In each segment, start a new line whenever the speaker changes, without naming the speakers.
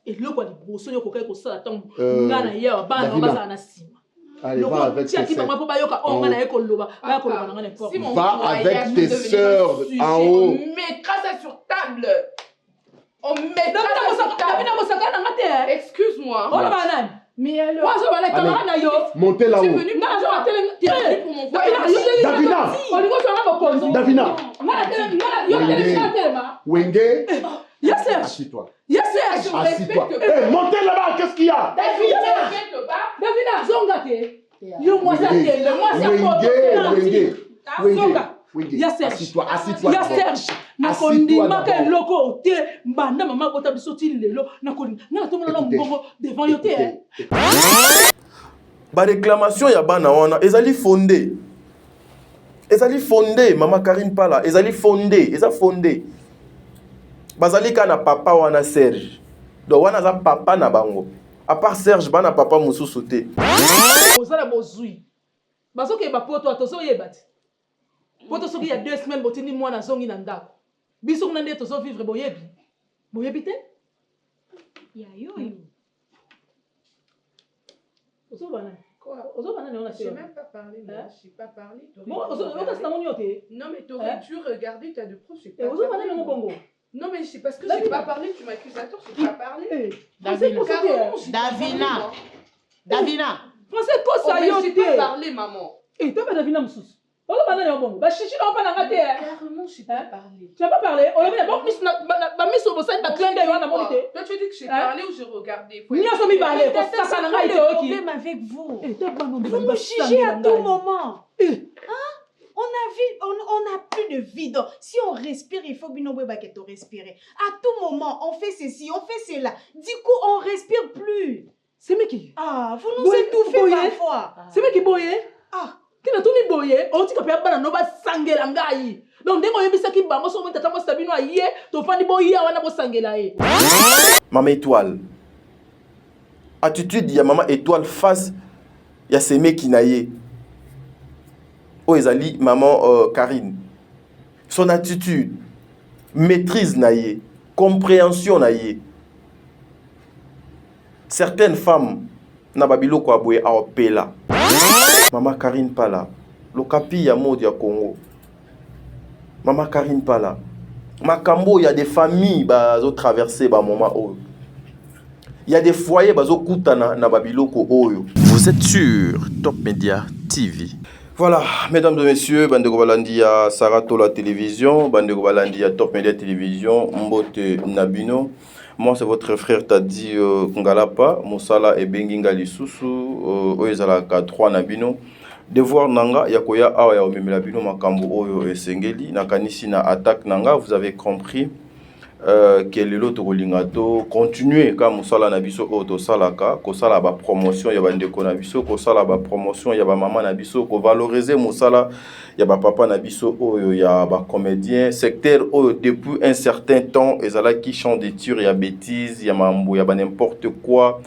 Et le quoi de brosso yo kokai ko sala tant ngana ya bana baza na sima.
Allez, va avec tes sœurs.
Va
avec tes sœurs en haut.
On mettra ça sur table. On mettra ça sur table. Excuse-moi. Mais alors...
Montez là-haut. Davina. Wenge. Assis-toi. Assis-toi. Montez là-bas, qu'est-ce qu'il y a? Assis-toi, assis-toi.
Ba réclamation ya bana wana ezali fondé. Ezali fondé, Maman Karine Pala, ezali fondé, eza fondé. Bazali kana papa wana Serge. Donc wana za papa na bango. À part Serge, bana papa mususu te.
Ozala bozui. Bazoke ba poto atozo yebati. Poto soki ya 2 semaines botini mwana zongi na ndako. Biso kuna ndeto zo vivre boyebi. Boyebi te?
Ya yo.
Ozo bana.
Quoi?
Ozo bana ne on a
Je n'ai même pas parlé, moi. Je n'ai pas parlé.
Bon, ozo c'est mon yoté.
Non mais t'aurais dû regarder ta de pro, je n'ai pas
parlé. Ozo bana ne bongo.
Non mais c'est parce que j'ai pas parlé, tu m'accuses à tort, je n'ai pas parlé.
Davina.
Français quoi ça
yoté? Je n'ai pas parlé, maman.
Et toi Davina moussous. Ozo bana ne bongo. Ba chichi na pas ngate.
Carrément, je n'ai pas parlé.
Tu n'as pas parlé? On a pas mis ba mis au sein de clin d'œil on a monité.
Toi tu dis que j'ai parlé ou j'ai regardé?
Ni a somi parler, ça ça na ngate oki.
Problème avec vous.
Vous
me jugez à tout moment. On n'a plus de vie. Donc, si on respire, il faut bien respirer. À tout moment, on fait ceci, on fait cela. Du coup, on respire plus.
C'est mais qui?
Ah, vous nous étouffez parfois.
C'est mais qui boye?
Ah.
Qui n'a tout ni boye? On dit que père bana no ba sangela ngai. Donc dès qu'on yebisa ki bango so monta tango stabino aye, to fandi boye wana bo sangela e.
Maman Étoile. Attitude ya Maman Étoile face ya Semé Kinaye. Oh, ezali Maman Karine. Son attitude, maîtrise naïe, compréhension naïe. Certaines femmes na babilo kwa boye a opela. Maman Karine Pala, le capi ya mode ya Congo. Maman Karine Pala. Makambo, il y a des familles bazo traverser ba moment oh. Il y a des foyers bazo kutana na babiloko oyo.
Vous êtes sur Top Media TV.
Voilà, mesdames et messieurs, Bandeko Balandi à Sarato la télévision, Bandeko Balandi à Top Media Télévision, Mbote Nabino. Moi, c'est votre frère Tadi Kungalapa, Moussala et Benginga Lisusu, Oezalaka 3 Nabino. Devoir Nanga, Yakoya Awa Yaomemela Bino Makambo Oyo et Sengeli, Nakanisi na attaque Nanga, vous avez compris. Quel est l'autre lingato continuer comme Moussala Nabiso Oto Salaka, Kosala ba promotion ya bandeko Nabiso, Kosala ba promotion ya ba maman Nabiso, ko valoriser Moussala ya ba papa Nabiso Oyo ya ba comédien secteur Oyo depuis un certain temps ezala qui chante des tirs ya bêtises, ya mambo ya ba n'importe quoi.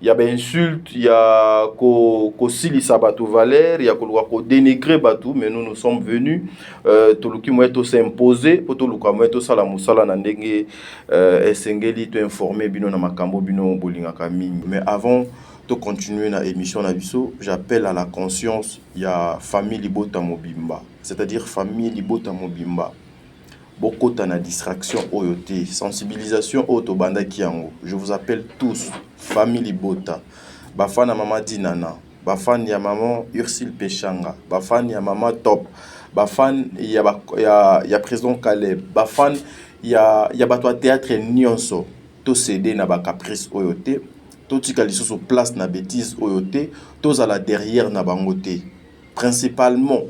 Il y a des insultes, il y a ko silisa batu valeur, il y a ko dénigrer batu, mais nous sommes venus toluki moeto s'imposer pour toluka moeto sala musala na ndenge esengeli to informer bino na makambo bino bolingaka mingi. Mais avant de continuer na émission na biso, j'appelle à la conscience ya famille Libota Mobimba, c'est-à-dire famille Libota Mobimba. Beaucoup de distraction oyote, sensibilisation auto banda kiango. Je vous appelle tous famille Libota. Bafan ya maman Dinana, bafan ya maman Ursule Pechanga, bafan ya maman Top, bafan ya président Caleb, bafan ya bato théâtre nyonso. To cédé na ba caprice oyote, to tika lisusu place na bêtise oyote, to zala derrière na bangote. Principalement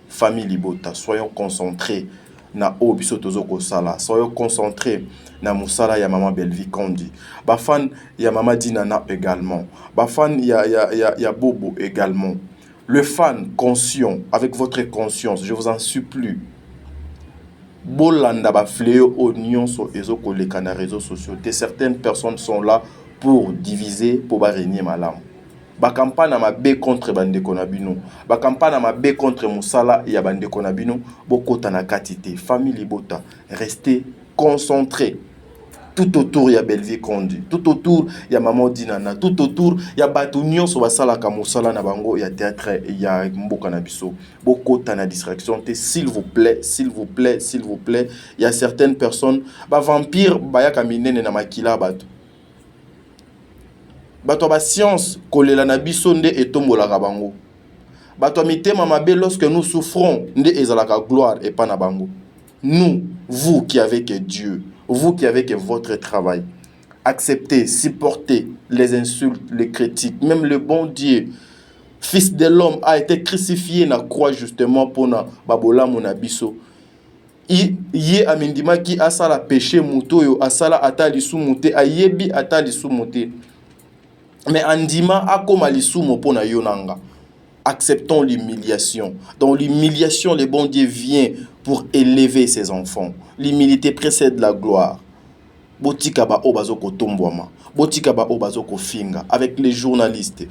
famille Libota, soyons concentrés. Na obiso tozoko sala soyons concentrés na musala ya maman Belvi Kondi, bafan ya maman Dinana également, bafan ya Bobo également. Le fan conscient, avec votre conscience, je vous en supplie, bolanda ba fléau oignon so ezoko les canaux réseaux sociaux. Certaines personnes sont là pour diviser, pour régner malam. Ba campagne ma bé contre bandeko na bino, ba campagne ma bé contre musala ya bandeko na bino, bokota na katité famille Libota, restez concentrés. tout autour ya Belvie Kondi, tout autour ya Maman Dinana, tout autour ya bato nyonso basala ka mosala na bango ya théâtre ya mboka na biso. Beaucoup na distraction te, s'il vous plaît, s'il vous plaît, s'il vous plaît. Il y a certaines personnes ba vampire ba ya minene na makila bato. Bato ba science kolela na biso nde etombola ka bango. Bato mitema mabe lorsque nous souffrons nde ezalaka gloire et pas na bango. Nous, vous qui avez que Dieu, vous qui avez que votre travail, acceptez, supportez les insultes, les critiques, même le bon Dieu, Fils de l'homme, a été crucifié na croix justement pour na babola monabiso. Yé amindima qui a sala péché mutoyo, a sala atali sumute, a yebi atali sumute. Mais andima a comme alisumo pona yonanga. Acceptons l'humiliation. Dans l'humiliation, le bon Dieu vient pour élever ses enfants. L'humilité précède la gloire. Botikaba obazoko tombwama. Botikaba obazoko finga. Avec les journalistes,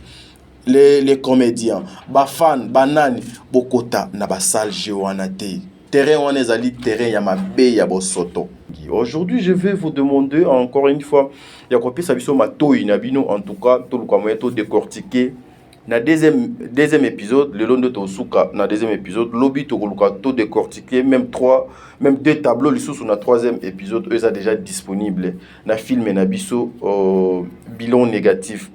les comédiens, bafan, banani, bokota na basal jewanate. Terrain on est allé terrain yamabe yabosoto. Aujourd'hui, je vais vous demander encore une fois, yakopi sabiso matoi nabino en tout cas, tout le kamoyeto décortiquer. Na deuxième épisode, le long de Tosuka, na deuxième épisode, lobby tokoluka to décortiquer même deux tableaux les sous na troisième épisode, eux sont déjà disponibles. Na film na biso bilan négatif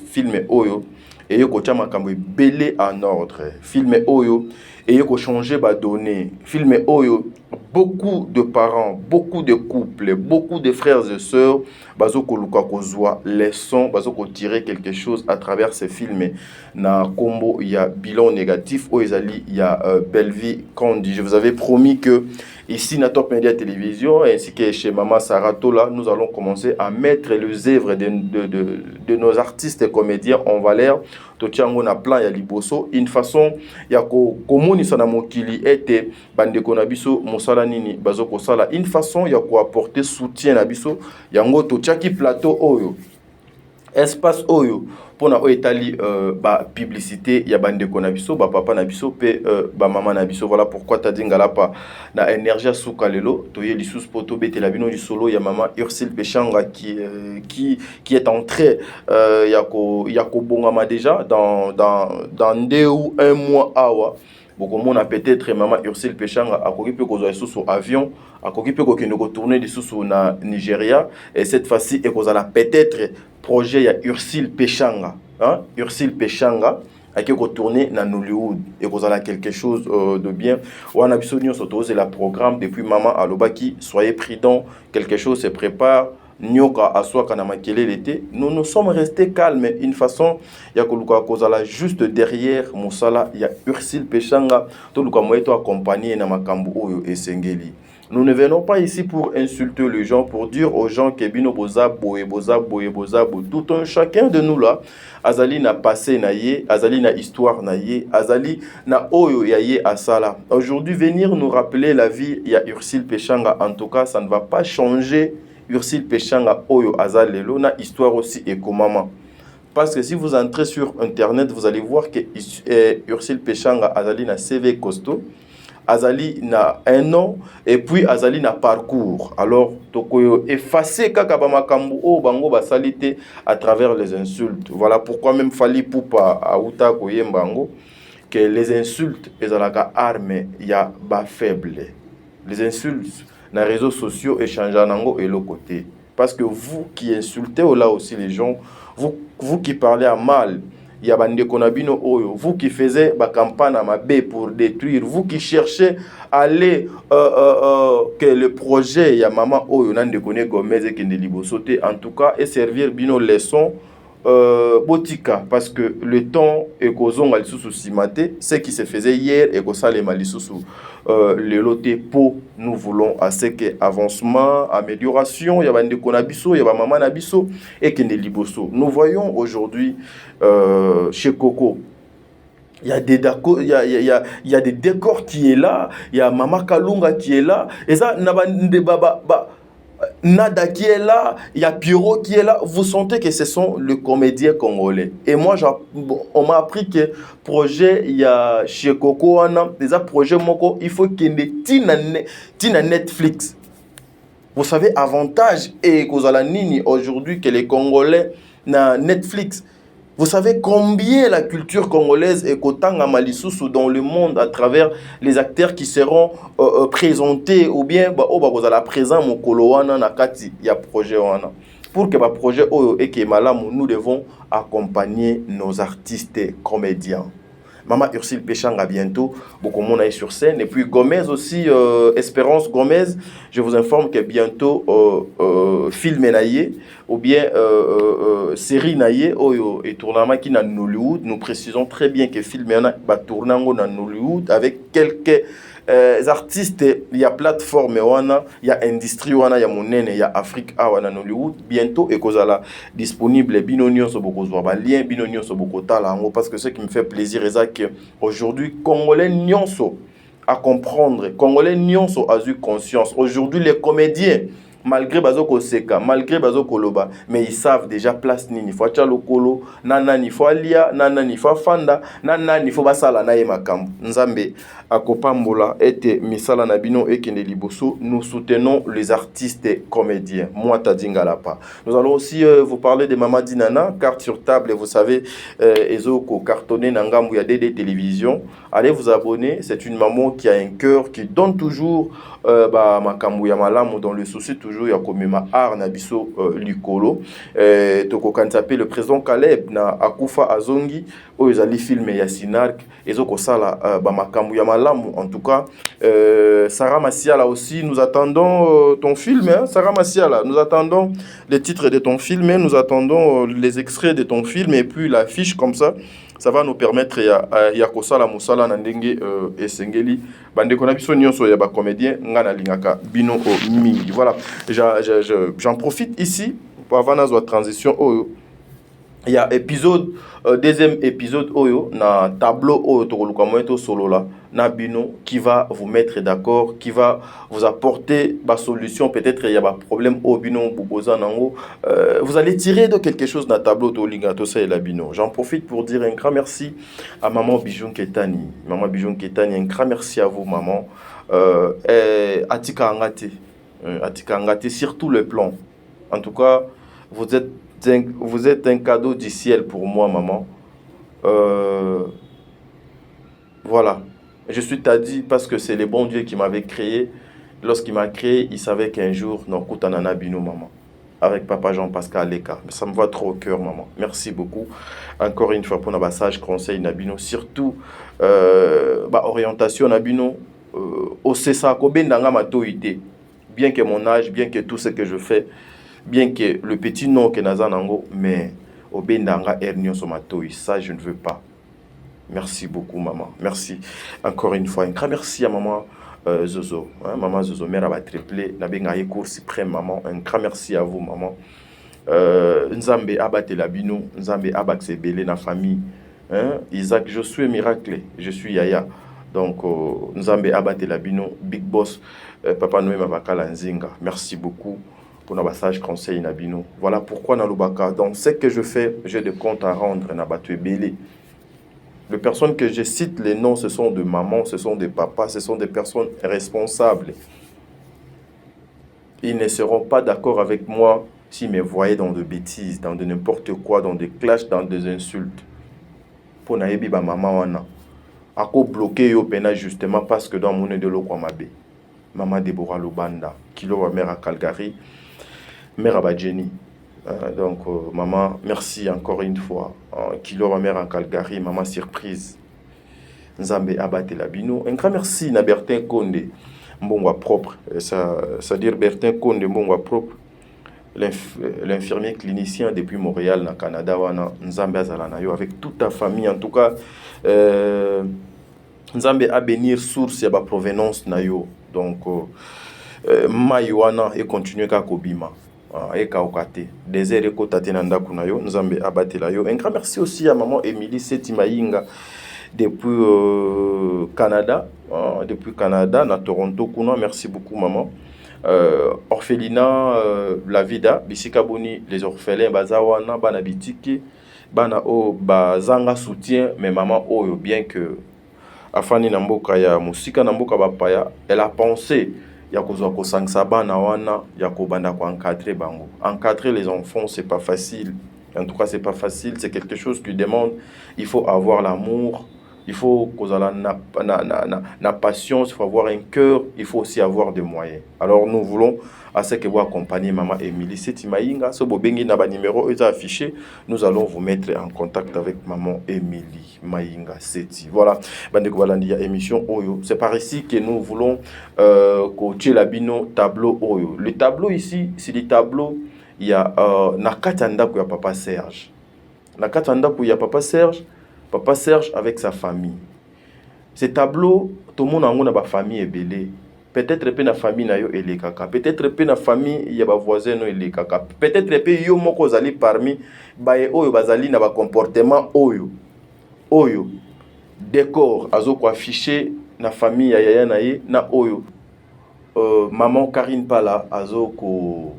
film oyo et yo ko chama kambo belé en ordre. Film oyo et yo ko changer ba données. Film oyo beaucoup de parents, beaucoup de couples, beaucoup de frères et sœurs, bazoko luka kozwa leçon, bazoko tirer quelque chose à travers ces films. Na combo il y a bilan négatif, au ezali il y a Belvie Kondi. Je vous avais promis que ici na Top Media Télévision ainsi que chez Maman Saratola, nous allons commencer à mettre les œuvres de nos artistes et comédiens en valeur. Totiango na plan ya liboso, une façon ya ko komonisa na mokili ete bandeko na biso mosala nini bazoko sala, une façon ya ko apporter soutien na biso yango totiaki plateau oyo espace oyo pona o etali ba publicité ya bandeko na biso ba papa na biso pe ba mama na biso. Voilà pourquoi tadingala pa na énergie suka lelo toye lisusu poto betela bino du solo ya maman Ursule Pechanga qui est entrée ya ko bongama déjà dans 2 ou 1 mois awa. Beaucoup monde a peut-être maman Ursule Pechanga a occupé ko zo avion, a occupé ko kende ko tourner de sous na Nigeria et cette fois-ci et ko la peut-être projet ya Ursule Pechanga, hein, Ursule Pechanga a qui ko tourner na Hollywood et ko la quelque chose de bien. On a besoin de c'est la programme depuis maman Alobaki, soyez prudents, quelque chose se prépare. Nyoka aswa kana makele l'été, nous sommes restés calmes. Une façon ya koluka kozala juste derrière Moussala ya Ursule Pechanga to luka moyeto accompagner na makambu oyo esengeli. Nous ne venons pas ici pour insulter les gens, pour dire aux gens que bino boza boye tout un chacun de nous là azali na passé na ye, azali na histoire na ye, azali na oyo ya ye asala. Aujourd'hui venir nous rappeler la vie ya Ursule Pechanga, en tout cas ça ne va pas changer Ursule Pechanga oyo azalelo na histoire aussi ekomama. Parce que si vous entrez sur internet, vous allez voir que Ursule Pechanga azali na CV costaud, azali na un nom et puis azali na parcours. Alors tokoyo effacer kaka ba makambu o bango basalite à travers les insultes. Voilà pourquoi même Fally Ipupa auta koyembango que les insultes ezalaka arme ya ba faible. Les insultes les réseaux sociaux échangent en et l'autre côté. Parce que vous qui insultez là aussi les gens, vous qui parlez à mal, il y a bande konabino oyo, vous qui faisiez la campagne à ma baie pour détruire, vous qui cherchez à aller que le projet il y a maman oyo nande koné Gomez et Kendelibo sauter en tout cas et servir bino leçon botika parce que le temps est causant à l'issue simate ce qui se faisait hier et que ça les malisusu le loté pour nous voulons à ce que avancement amélioration il y a bande konabiso il y a maman nabiso et Kendeliboso. Nous voyons aujourd'hui chez Coco il y a des décors, il y a des décors qui est là, il y a Mama Kalunga qui est là et ça Nada qui est là, il y a Pierrot qui est là. Vous sentez que ce sont les comédiens congolais. Et moi, on m'a appris que projet, il y a chez Coco, déjà projet Moko, il faut qu'il y ait Tina Netflix. Vous savez, avantage et Kozalanini aujourd'hui que les Congolais na Netflix. Vous savez combien la culture congolaise est kotanga malisusu dans le monde à travers les acteurs qui seront présentés ou bien la présent mokolo wana na kati ya projet wana. Pour que le projet et que malamu, nous devons accompagner nos artistes comédiens. Maman Ursule Péchanga bientôt, beaucoup de monde est sur scène. Et puis Gomez aussi, Espérance Gomez, je vous informe que bientôt film naïe ou bien série naïe et tournament qui est dans Hollywood. Nous précisons très bien que film va tourner dans Hollywood avec quelques artistes. Il y a plateforme, il y a industrie, il y a monnaie, il y a Afrique, dans Hollywood. Bientôt et kozala disponible binonio so beaucoup zoa lien binonio so beaucoup talango parce que ce qui me fait plaisir c'est que aujourd'hui Congolais nyonso à comprendre, Congolais nyonso a eu conscience. Aujourd'hui les comédiens malgré bazoko seka, malgré bazoko loba, mais ils savent déjà place nini faut acha lokolo, nana ni faut alia, nana ni faut fanda, nana ni faut basala na ye makambo. Nzambe akopambola ete misala na bino ekende liboso, nous soutenons les artistes comédiens. Moi Tadingalapa. Nous allons aussi vous parler de Mama Dinana, carte sur table, vous savez ezoko cartonné na ngambu ya DD télévision. Allez vous abonner, c'est une maman qui a un cœur qui donne toujours makambu ya malamu dans le souci toujours ya komema art na biso likolo toko kantape le président Caleb na akufa azongi o ezali film ya Sinark ezoko sala makambu ya malamu en tout cas Sarah Masiala aussi nous attendons ton film hein, Sarah Masiala nous attendons les titres de ton film et nous attendons les extraits de ton film et puis l'affiche comme ça va nous permettre ya kosala musala na ndenge esengeli bande kona biso nyonso ya ba comédien ngana lingaka bino mingi. Voilà, j'en profite ici pour avoir une transition oyo. Il y a épisode deuxième épisode oyo na tableau oyo tokoluka moeto solo là na bino qui va vous mettre d'accord, qui va vous apporter la solution. Peut-être il y a un problème au bino boboza nango, vous allez tirer de quelque chose dans tableau to lingato ça et la bino. J'en profite pour dire un grand merci à maman Bijoun Ketani. Maman Bijoun Ketani, un grand merci à vous maman. Atika Angate sur tout le plan. En tout cas, vous êtes un cadeau du ciel pour moi, maman. Voilà. Je suis Tadi parce que c'est le bon Dieu qui m'avait créé. Lorsqu'il m'a créé, il savait qu'un jour, nous Koutanana Bino, maman. Avec papa Jean-Pascal Leka. Ça me va trop au cœur, maman. Merci beaucoup. Encore une fois pour nos sage conseil Nabino. Surtout, orientation Nabino. Au Cessa, Kobendanga Matoïté. Bien que mon âge, bien que tout ce que je fais, bien que le petit nom que Nazanango, mais au Bendanga Ernio Somatoi, ça je ne veux pas. Merci beaucoup, maman. Merci encore une fois. Un grand merci à maman Zozo. Hein, maman Zozo, mère a triplé. Nabengaye cours suprême, maman. Un grand merci à vous, maman. Nzambe abate labino, Nzambe abaxe belé na famille. Hein? Isaac, je suis miracle. Je suis Yaya. Donc, Nzambe abate labino, Big Boss, Papa Noé Mavakala Nzinga. Merci beaucoup pour nos sage conseil Nabino. Voilà pourquoi dans Lubaka, dans ce que je fais, j'ai des comptes à rendre Nabatue Belé. Les personnes que je cite, les noms, ce sont de mamans, ce sont des papas, ce sont des personnes responsables. Ils ne seront pas d'accord avec moi s'ils me voyaient dans de bêtises, dans de n'importe quoi, dans des clashs, dans des insultes. Pour naebi ba maman wana. Ako bloqué yo pena justement parce que dans mon de l'eau mabe. Maman Deborah Lubanda, kilo wa mère à Calgary, mère à Badjeni. Donc, maman, merci encore une fois. Kilo wa mère à Calgary, maman surprise. Nzambe abate labino. Un grand merci na Bertin Konde, mbongwa propre. Ça dire Bertin Konde, mbongwa propre. L'infirmier clinicien depuis Montréal, na Canada, wana Nzambe azalana yo avec toute ta famille. En tout cas, Nzambe a bénir source ya ba provenance na yo. Donc, Maïwana et continue à Kobima. Et Kaokate. Désert et Kotate Nanda Kunayo. Nzambe abate la yo. Un grand merci aussi à maman Émilie Setimaïnga depuis Canada. Depuis Canada, na Toronto Kuna. Merci beaucoup, maman. Orphelina, la vida, Bisikaboni, les orphelins, Bazawana, Bana Bitiki, Bana O, Bazanga soutien, mais maman O, bien que. Afani Namboka ya Musika Namboka Bapaya, elle a pensé ya kozwa kosangisa bana wana ya kobanda ko encadrer bango. Encadrer les enfants c'est pas facile. En tout cas c'est pas facile, c'est quelque chose qui demande, il faut avoir l'amour, il faut kozala na patience, il faut avoir un cœur, il faut aussi avoir des moyens. Alors nous voulons à ce que vous accompagnez maman Émilie Seti Maïnga, ce bobengi na ba numéro est affiché, nous allons vous mettre en contact avec maman Émilie Maïnga Seti. Voilà, bandeko balandi ya émission Oyo. C'est par ici que nous voulons coacher la bino tableau Oyo. Le tableau ici, c'est le tableau il y a nakati ndako ya papa Serge. Nakati ndako ya papa Serge avec sa famille. Ce tableau tout le monde a ba famille est belé. Peut-être que la famille na yo elekaka, peut-être que la famille ya ba voisin no elekaka, peut-être que yo moko zali parmi ba oyo bazali na ba comportement oyo décor azo ko afficher na famille ya yaya na ye na oyo maman Karine Pala azo ko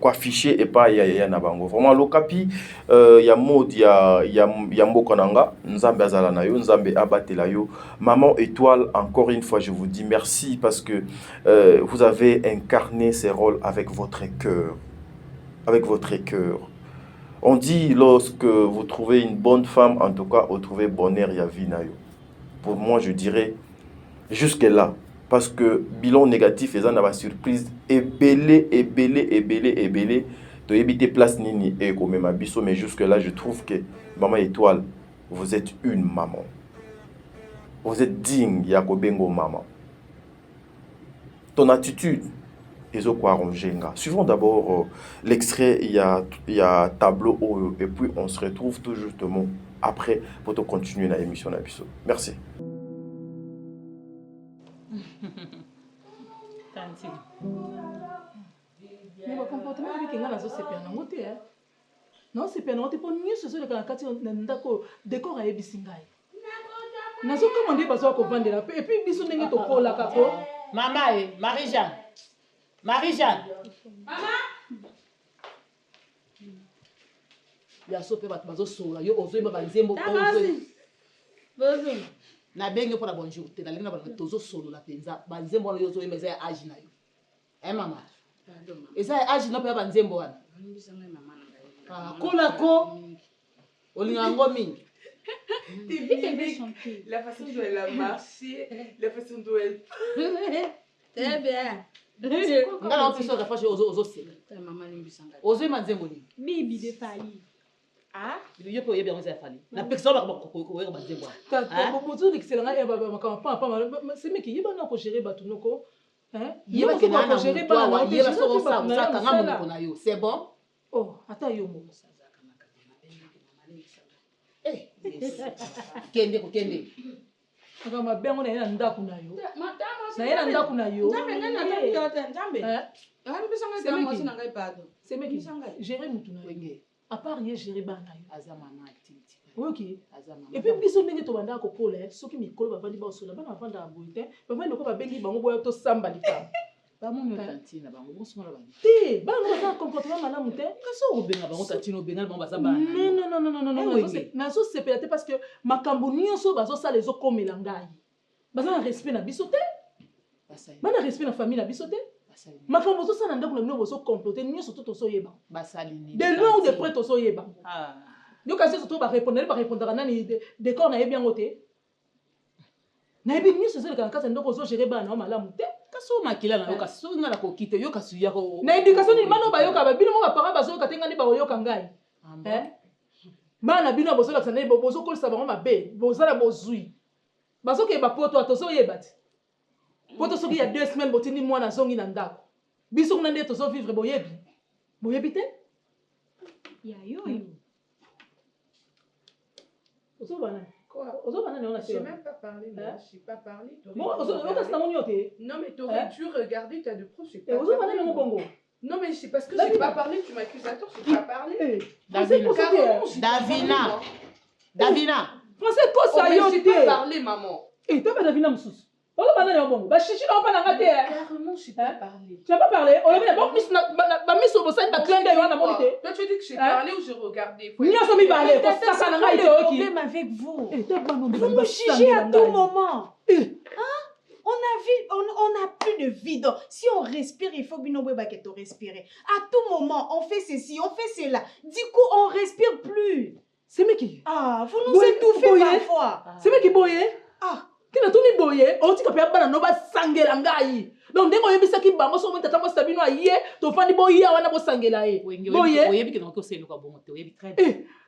afficher et pas ya na bango. Vraiment lokapi ya mode ya mboka nanga nzambe azala na yo, nzambe abatela yo. Maman Étoile, encore une fois je vous dis merci parce que vous avez incarné ces rôles avec votre cœur. Avec votre cœur. On dit lorsque vous trouvez une bonne femme, en tout cas vous trouvez bonheur ya vie na yo. Pour moi je dirais jusque là. Parce que bilan négatif et ça n'a pas surprise belé. Tu éviter place nini et comme ma biso, mais jusque là je trouve que maman Étoile, vous êtes une maman. Vous êtes digne Yakobengo maman. Ton attitude est au quoi rongenga. Suivons d'abord l'extrait, il y a tableau et puis on se retrouve tout justement après pour te continuer la émission na biso. Merci.
Tanti. Mais le comportement avec nga nazo sepia nango te hein. Non sepia nango te po nyuso so lekala kati na ndako décor a yebisi ngai. Nazo commander bazo ko vandela et puis biso ndenge to kola kako.
Maman Marie-Jeanne. Marie-Jeanne.
Maman.
Ya so pe bazo sola yo ozo ba nzembo ko
Bonjour.
na bengi pour la bonjour te na linga ba tozo solo la penza ba nzembo wana yo zo yemeza ya age na yo. Mama.
Pardon.
Eza ya age na pe ba nzembo wana.
Mbisa ngai maman na ngai.
Ah kola ko olinga ngo mingi.
La façon dont elle a marché, la façon dont elle... Très bien.
Ngala on piso refache ozo sela.
Maman mbisa ngai.
Ozo yema nzembo ni.
Bibi de failli.
Ah,
yo po yebya ngeza fali. Na pekso ba ko yeba nzembo. Ta bozo dikisela nga eba ba pa c'est meki yeba na ko gérer batu noko. Hein? Yeba ke na ko gérer ba na yeba so sa kanga monoko na yo. C'est bon? Oh, ata yo mo. Kende. Aka mabengo na yena ndaku na yo. Na yena ndaku na yo.
Nzambe ngana nzambe yote nzambe. Ah, mbisa ngai ta mwasi na ngai pardon.
C'est meki gérer mutu na yo. À part ye gérer ba na yo.
Azamana activité.
OK.
Azamana.
Et puis biso ndenge to banda ko kola soki mikolo bavandi ba osola bana bavanda aboite bavandi ko babengi bango boya to samba lika.
Ba mono tantine bango bonso na bandi.
Te bana ba comportement malamu te.
Kaso obenga bango tantine obenga bango bazaba.
Non. Nazo sepela te parce que makambo nyonso bazo sala ezo komela ngai. Baza na respect na biso te. Bana respect na famille na biso te. Makambo zo sala ndako na bino bozo comploter nyonso to so yeba.
Basali ni.
De loin ou de près to so yeba.
Ah.
Yo kasi surtout ba répondre nani décor na yebi ngote. Na yebi nyonso zo lekana kasa ndoko zo gérer bana malamu te.
Kaso makila na yo kaso ngala ko kite yo kaso ya ko.
Na éducation ni mano ba yoka ba bino mo ba parents bazo katenga ni ba yoka ngai. Bana bino bozo la tsana bozo kolisa bango mabe bozo la bozui. Bazo ke ba poto atozo yebati. Poto soki ya 2 semaines botini mwana zongi na ndako. Biso kuna nde tozo vivre boyebi. Boyebi te?
Ya yo.
Ozo bana.
Quoi?
Ozo bana ne on a
J'ai même pas parlé, moi. J'ai pas parlé.
Bon, ozo kasi na moni yote.
Non, mais t'aurais dû regarder, t'as de preuves. J'ai pas
Ozo bana
parlé.
ne Congo.
Non, mais c'est parce que j'ai pas parlé, tu m'accuses à tort, j'ai pas parlé.
Davina.
Français ko sa yo
J'ai
te.
pas parlé, maman.
Eh, toi Davina mususu. Ozo bana ne Congo. Ba chichi na pa na ngate.
Carrément, j'ai pas parlé.
Tu n'as pas parlé? On a bon mis na ba mis au bossane ba clin d'œil wana monité.
Toi, tu dis que j'ai parlé ou j'ai regardé?
Ni a somi parler, ko saka na ngai to ki.
Problème avec vous.
Eh, t'es pas non
Vous me jugez à tout moment.
Eh,
On on a plus de vie. Donc, si on respire, il faut bien respirer. À tout moment, on fait ceci, on fait cela. Du coup, on respire plus.
C'est moi qui.
Ah, vous nous étouffez parfois.
C'est moi qui boye.
Ah.
Kina tuni boye, on dit que papa bana no ba sangela ngai. Donc ndenge oyebisa ki bango so mo tata mo sabino aye, to fandi boye wana bo sangela ye. Boye.
Oyebi que non ko selo ko bon te oyebi très.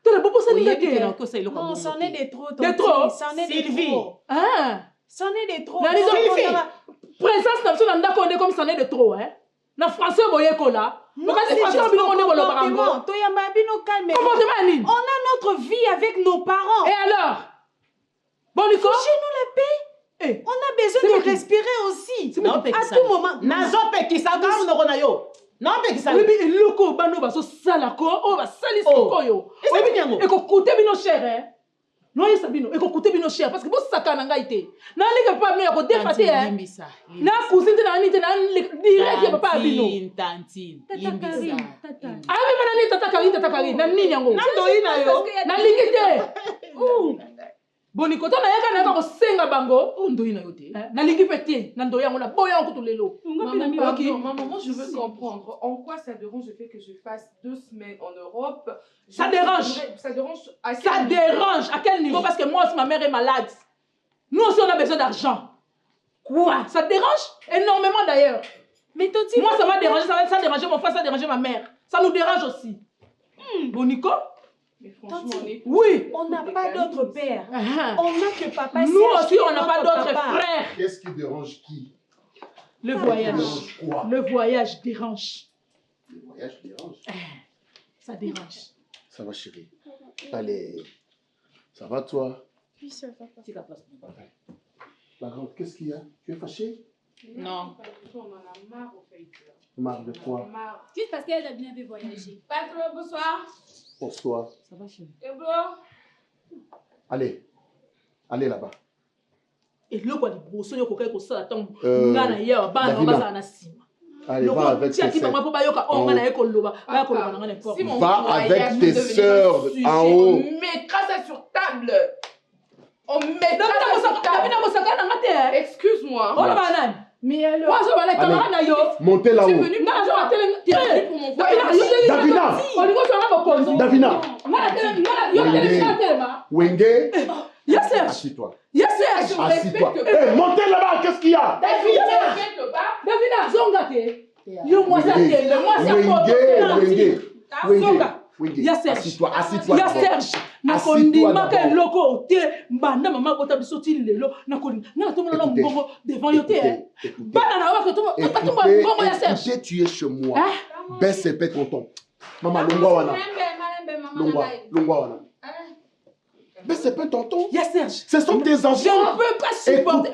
To la bobo sani
Oyebi que
ngake.
non ko selo ko bon.
Non, c'en est de trop.
De trop.
C'en est de
Sylvie.
trop.
Ah.
C'en est de trop.
Na lizo présence na so ndako ndeko comme c'en est de trop hein. Na français boye kola.
Non,
c'est
c'est
français
juste
bino
nos
ndeko lo barango.
comportements. Toyamba bino calme.
Comportement ni.
On a notre vie avec nos parents.
Et alors? Bon Nico,
Chez-nous la paix. On a besoin de respirer aussi.
Non,
À tout moment.
Nazo pe ki sa gam no na yo. Non pe ki sa.
oui mais loko bano ba so sala ko, o ba sali ko yo.
Oui bien.
Et ko coûter bino cher hein. Non yesa bino, et ko coûter bino cher parce que bo saka na ngai te. Na leke pa bino ya ko défater hein. Na cousine na ni te na direct ya papa bino.
Tantine.
Tata.
Ah mais mana ni tata Karine, na nini yango?
Na ndoyi na yo.
Na lingi te. Boniko to na yaka na ko senga bango, o ndoyi na yo te. Na lingi pete, na ndoyi yango na boya ko tulelo.
Maman, moi je veux comprendre en quoi ça dérange le fait que je fasse 2 semaines en Europe.
Ça dérange.
Ça dérange à quel
Ça
niveau?
dérange. À quel niveau? Parce que moi aussi, ma mère est malade. Nous aussi, on a besoin d'argent. Quoi? Ça dérange énormément d'ailleurs.
Mais Toti,
moi, ça m'a dérangé, ça a dérangé mon frère, ça a dérangé ma mère. Ça nous dérange aussi. Bon, Nico?
Mais franchement,
oui.
On n'a pas d'autre père.
Ah.
On n'a que papa.
Nous aussi, on n'a pas d'autre frère.
Qu'est-ce qui dérange qui?
Le voyage.
Quoi?
Le voyage dérange.
Le voyage dérange.
Ça dérange.
Ça va, chérie. Allez. Ça va, toi?
Oui, ça va.
La grande, qu'est-ce qu'il y a? Tu es fâchée?
Non. On en a marre, au fait.
Marre de quoi?
Marre.
Juste parce qu'elle a bien vu voyager.
Patron, bonsoir.
Bonsoir.
Ça va, chérie?
Et bon?
Allez. Allez là-bas.
Et le quoi, les brossons, ils ont ça attend. Ngana hier, bana, on va ça na sima.
Allez, va avec tes sœurs. Va avec tes sœurs en haut.
On mettra ça sur table. On mettra ça sur table. Excuse-moi. Mais alors?
Montez là-haut.
Je suis venue pour mon voyage.
Davina. Wenge. Assis-toi. Assis-toi. Hé, montez là-bas, qu'est-ce qu'il y a?
Davina, zongate. Yo moi ça telle, moi ça
Wenge.
Ya Serge.
Assis-toi.
Ya Serge. Nakondima ka loko te mbanda mama kota bisoti lelo nakoni na to mona mbongo devant yote hein. Bana na wa ko to mbongo ya Serge.
Écoutez, tu es chez moi. Baisse et pète ton ton. Maman longwa wana. Longwa wana. Baisse et pète ton ton.
Ya Serge.
Ce sont tes enfants.
Je ne peux pas supporter.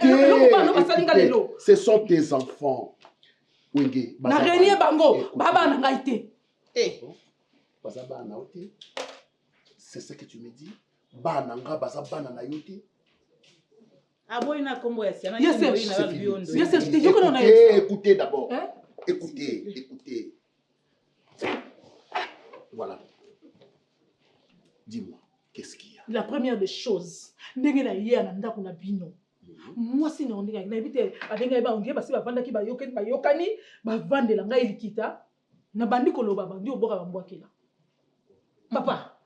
Écoutez, ce sont tes enfants. Wenge.
Na renier bango baba na ngai te.
Eh. C'est ce que tu me dis. Bananga baza banana yote. Écoutez d'abord. Écoutez. Voilà. Dis-moi, qu'est-ce qu'il y a?
La première des choses, ndenge na hier na ndako na bino. Moi si na ndenge na ebite abenga ba onge basi bavanda ki bayokani bavandela ngai likita na bandi koloba bandi oboka bambwakela. Papa,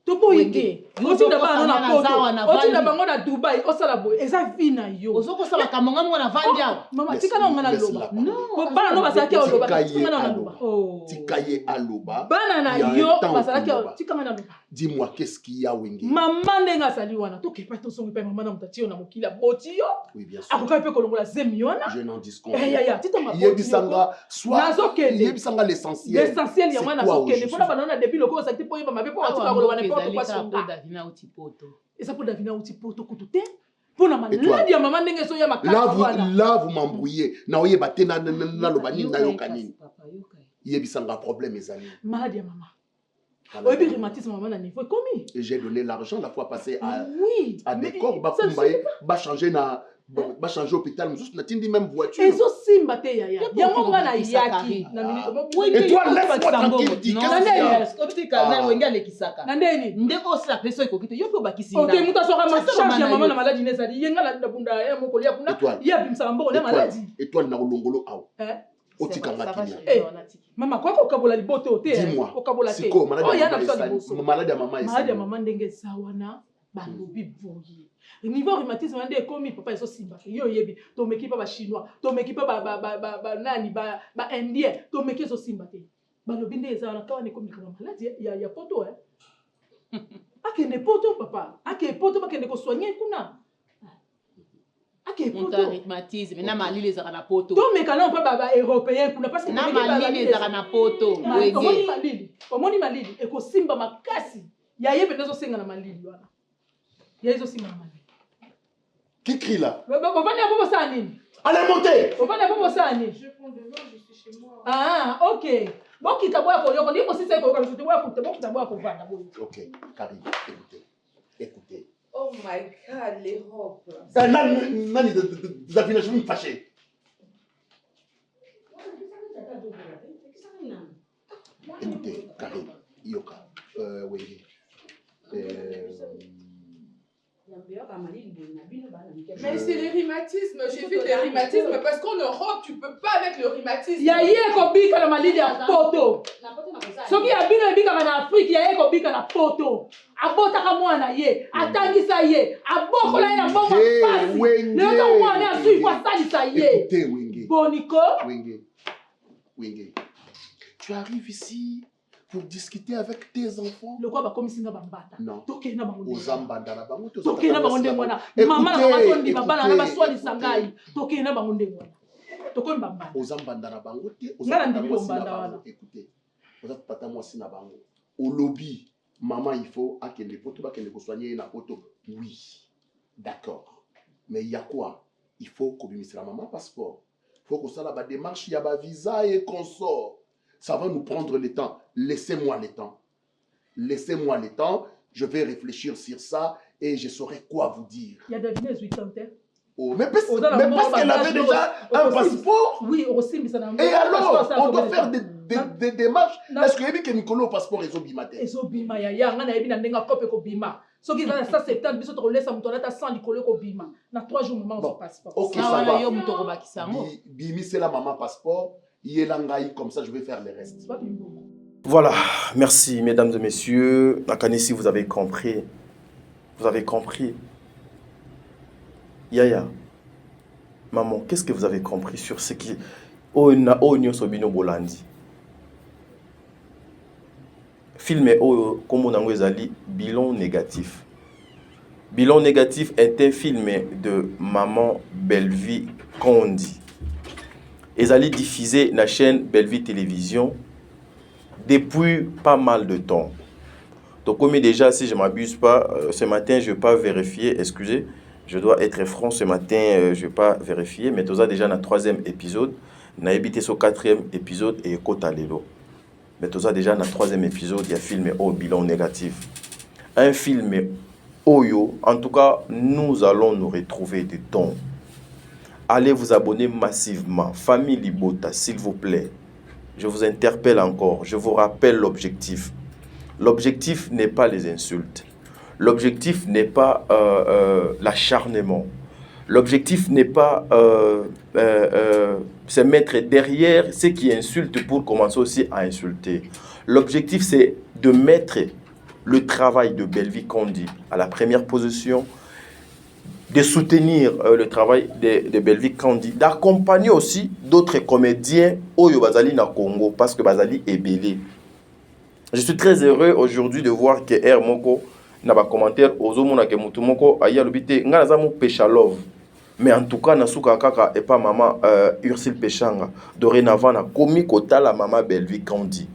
to boyeke. Otinda ba na poto. Otinda bango na Dubai, osala boy. Eza vina yo.
Ozoko sala kamonga mwana vandia.
Mama tika na ngana loba. Non. Bana no basaki oloba. Tika na loba.
Oh. Tikaye aloba.
Bana na yo basaki tika na loba.
Dis-moi qu'est-ce qu'il y a Wenge?
Maman ndenga sali wana. To kepa to songi pa maman na mutati na mokila boti yo.
Oui bien sûr.
Akoka pe kolongola zemiona.
Je n'en disconne.
Ya tita ma boti.
Yebisanga soit yebisanga l'essentiel.
L'essentiel ya mwana sokele. Pona banana depuis loko sakiti po yeba mabe po atika koloba n'importe quoi sur
Davina Utipoto.
Et ça pour Davina Utipoto kututé. Pour la maladie ya maman ndenge so ya makala.
Là vous m'embrouillez. Na oyeba te na lobani na yokani. Yebisanga problème mes amis.
Maladie ya maman. Oui, puis rhumatisme maman na niveau commis.
Et j'ai donné l'argent la fois passée à
oui,
à décor ba changer na va changer hôpital, mais juste n'a-t-il dit même voiture.
Ezo simba te yaya. Yango ngana yaki.
Et toi, laisse-moi tranquille, dis qu'est-ce qu'il y a?
Nandeni.
Ndeko sa peso ikokite yo pe bakisi
Ok, muta soka ma charge ya maman na maladie nezali. Yenga la bunda ya mokoli ya kuna. Ya bimsa mboko na maladie.
Étoile na olongolo awa. Otika ngati.
Mama kwa ko kabola liboto te.
Dis-moi.
Ko kabola te.
Siko malade
ya na biso liboso.
Malade ya maman
malade ya maman ndenge sawana balobi boyi. Niveau rhumatisme ande komi papa eso simba. Yo yebi to meki pa ba chinois, to meki pa ba nani ba indien, to meki eso simba te. Balobi ndenge sawana kawa ne komi kama malade ya poto akende poto papa. Ake poto bakende ko soigner kuna. Ake poto
rhumatisme na malili ezaka na poto.
To mekana pa ba européen kuna parce que
na malili ezaka na poto.
Omoni malili eko simba makasi. Ya yebe ndezo senga na malili wana. Ya izo simba na malili.
Qui crie là? Allez, montez!
Je prends de l'eau, je suis chez moi. Ah, ok. Bon, qui t'a boire pour yo, on dit aussi c'est pour je te boire pour te bon, t'a boire pour vendre.
Ok, Karine, écoutez. Écoutez.
Oh my god, les robes.
Ça nani de affinage me fâché. Écoutez, Karine, Yoka, oui.
Mais c'est le rhumatisme, j'ai fait des rhumatismes parce qu'en Europe, tu peux pas avec le rhumatisme.
Ya ko bika na malili ya poto. Soki ya bino ebika na Afrique, ya ko bika na poto. Abota ka mwana ye, atangisa ye, abokola ya bongo pasi. Ne ka mwana asu kwa salisa ye.
Écoutez, Wenge.
Boniko.
Wenge. Tu arrives ici pour discuter avec tes enfants.
Le quoi va comme singa bambata.
Non.
Toke na bango.
Ozambanda na bango.
Toke na bango ndemona. Mama na mama tondi babana na baswali sangai. Toke na bango ndemona. Toko mbamba.
Ozambanda na bango te.
Ozambanda wana.
Écoutez. Ozat pata mwasi na bango. Au lobby, maman il faut akende poto ba kende ko soigner na poto. Oui. D'accord. Mais il y a quoi? Il faut qu'on bimisse la maman passeport. Il faut qu'on ça la démarche, il y a ba visa et consort. Ça va nous prendre le temps. Laissez-moi le temps. Laissez-moi le temps. Je vais réfléchir sur ça et je saurai quoi vous dire.
Il y a des vignes 80 ans.
Oh, mais parce qu'elle avait déjà un passeport.
Oui, aussi, mais ça n'a
et alors, on doit faire des démarches. Est-ce que Nicolas au passeport est obimate?
Est obima ya ya ngana yebi na ndenga kope ko bima. So ki za 170 biso to laisse muto lata 100 likolo ko bima. Na 3 jours maman au passeport.
OK, ça va.
Yo muto ko bakisango.
Bimi c'est la maman passeport. Yelangai comme ça je vais faire le reste.
Voilà, merci mesdames et messieurs. Nakanisi, vous avez compris. Vous avez compris. Yaya, maman, qu'est-ce que vous avez compris sur ce qui... Onyo Sobino Bolandi. Film comme on a dit, bilan négatif. Bilan négatif est un film de Maman Bellevie Kondi. Ils allaient diffuser la chaîne Bellevie Télévision depuis pas mal de temps. Donc comme déjà, si je ne m'abuse pas, ce matin, je ne vais pas vérifier, excusez, je dois être franc, ce matin, je ne vais pas vérifier, mais tout ça déjà dans le 3e épisode, on a évité ce 4e épisode et Kota Lelo. Mais tout ça déjà dans le 3e épisode, il y a un film au bilan négatif. Un film Oyo, en tout cas, nous allons nous retrouver dedans. Allez vous abonner massivement. Famille Libota, s'il vous plaît. Je vous interpelle encore. Je vous rappelle l'objectif. L'objectif n'est pas les insultes. L'objectif n'est pas l'acharnement. L'objectif n'est pas se mettre derrière ceux qui insultent pour commencer aussi à insulter. L'objectif, c'est de mettre le travail de Bellevie Kondi à la première position, de soutenir le travail de Bellevie Kondi, d'accompagner aussi d'autres comédiens au Bazali na Congo, parce que Bazali est belé. Je suis très heureux aujourd'hui de voir que R Moko n'a pas commentaire aux hommes que Mutumoko aya lobité ngana mu Peshalov. Mais en tout cas nasuka kaka et pas maman Ursule Pechanga. Dorénavant na komi kota la maman Bellevie Kondi.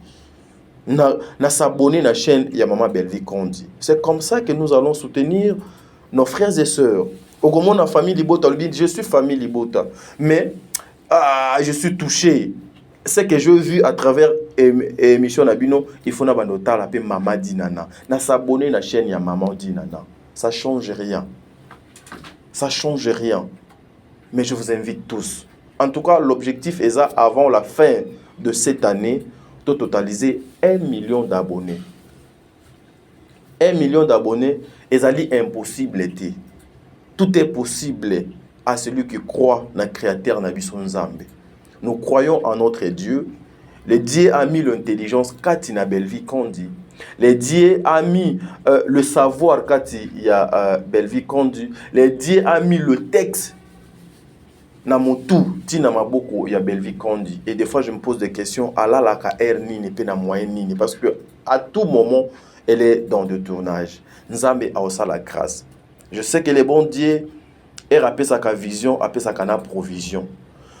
Na s'abonner à la chaîne ya maman Bellevie Kondi. C'est comme ça que nous allons soutenir nos frères et sœurs. Au moment la famille Libota, je suis famille Libota, mais je suis touché. Ce que j'ai vu à travers l'émission Nabino, il faut n'abandonner la paix Maman Dinana. Na s'abonner à la chaîne ya Maman Dinana. Ça change rien. Ça change rien. Mais je vous invite tous. En tout cas, l'objectif est ça, avant la fin de cette année, de totaliser 1 million d'abonnés. 1 million d'abonnés, et ça est impossible. Tout est possible à celui qui croit dans le Créateur Nabiso Nzambe. Nous croyons en notre Dieu. Le Dieu a mis l'intelligence quand il a Belvi Kondi. Le Dieu a mis le savoir quand il y a Belvi Kondi. Le Dieu a mis le texte na motu tina maboko ya Belvi Kondi. Et des fois je me pose des questions ala la ka er nini pe na moyen nini parce que à tout moment elle est dans le tournage. Nzambe a aussi la grâce. Je sais que le bon Dieu est rappelé sa vision, appelé sa provision.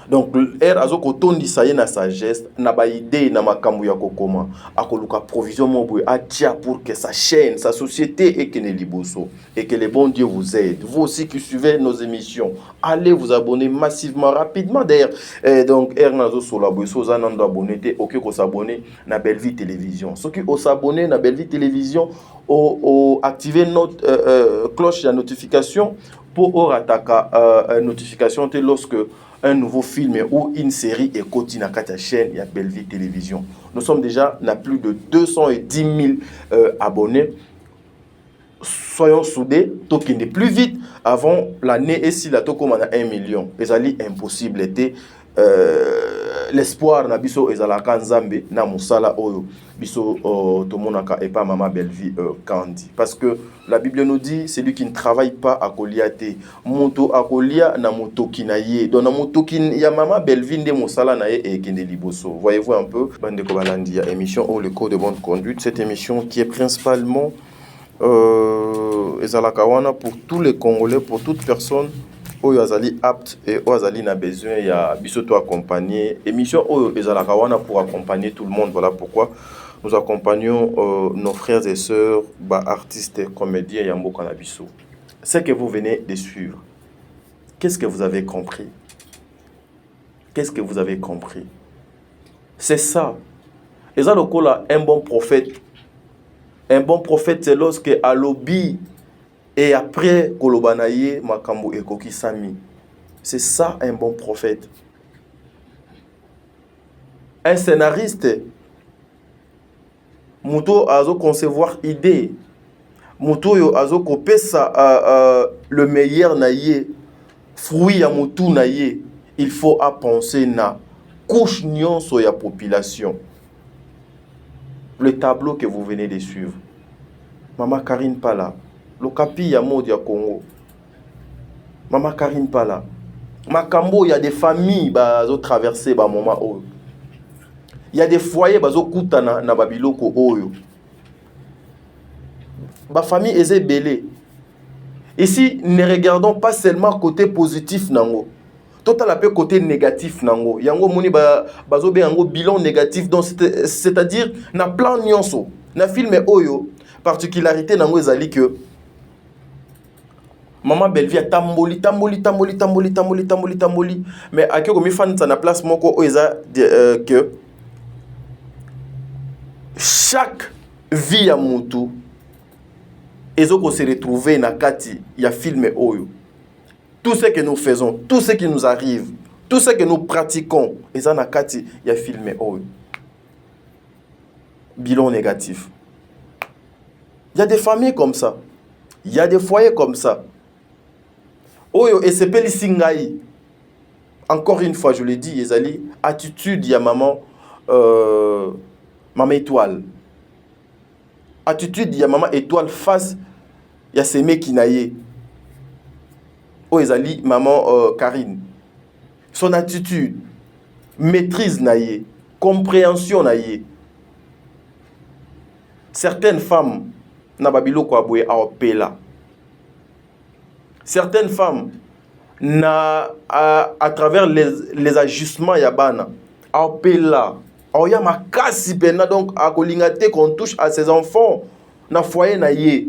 Donc er azoko tondi saye na sagesse na ba idée na makambu ya kokoma akoluka provision mobo atia pour que sa chaîne, sa société et que ne liboso et que le bon Dieu vous aide. Vous aussi qui suivez nos émissions, allez vous abonner massivement rapidement d'ailleurs. Donc er nazo sola boso za nando abonné te OK ko s'abonner na Belle-Vie télévision. Ceux qui s'abonner na Belle-Vie télévision au activer notre cloche de notification pour attaquer notification lorsque un nouveau film ou une série est continue à la chaîne, il y a Belle-Vie télévision. Nous sommes déjà à plus de 210 000 abonnés. Soyons soudés, toki n'est plus vite avant l'année et si la toko a 1 million. Et ça impossible était l'espoir na biso ezalaka nzambe na musala oyo biso tomonaka et pas maman Belle-Vie Kandi parce que la Bible nous dit celui qui ne travaille pas à koliate moto akolia na moto kinaye donc na moto kin ya maman Belle-Vie nde musala na ye et kende liboso. Voyez-vous un peu bande ko balandi ya émission ou le code de bonne conduite, cette émission qui est principalement ezalaka wana pour tous les Congolais, pour toute personne oyo azali apte et oyo azali na besoin ya biso to accompagner émission oyo ezalaka wana pour accompagner tout le monde. Voilà pourquoi nous accompagnons nos frères et sœurs artistes, comédiens ya mboka na biso. Ce que vous venez de suivre, qu'est-ce que vous avez compris? Qu'est-ce que vous avez compris? C'est ça. Et ça lokola un bon prophète. Un bon prophète c'est lorsque alobi et après, Kolobanaye, Makambo et Koki Sami. C'est ça un bon prophète. Un scénariste, Mouto azo concevoir idée. Mouto yo azo kopé ça le meilleur naïe, fruit à Moutou naïe. Il faut à penser na couche nion sur la population. Le tableau que vous venez de suivre. Maman Karine Pala. Le capi ya mode ya Congo. Maman Karine Pala. Makambo, il y a des familles qui ont traversé ba moment oyo. Il y a des foyers qui ont kuta na babiloko oyo. Ba famille est belé. Ici, ne regardons pas seulement côté positif nango. Total peu côté négatif nango. Yango moni bazo be yango bilan négatif donc c'est-à-dire na plan nyonso. Na film oyo particularité nango ezali que Maman Belle-Vie a tamboli. Mais à qui fan na place moko oeza que chaque vie à mutu ezoko se retrouver na kati ya film oyo. Tout ce que nous faisons, tout ce qui nous arrive, tout ce que nous pratiquons, eza na kati ya film oyo. Bilan négatif. Il y a des familles comme ça. Il y a des foyers comme ça. Oyo et c'est Singaï. Encore une fois, je le dis, Ezali, attitude ya maman maman étoile. Attitude ya maman étoile face ya Semé Kinaye. Oh Ezali, maman Karine. Son attitude, maîtrise naye, compréhension naye. Certaines femmes na babilo kwa boye a opela. Certaines femmes, à travers les ajustements yabana, appela, oya makasi pena donc a kolingate qu'on touche à ses enfants na foyer na ye.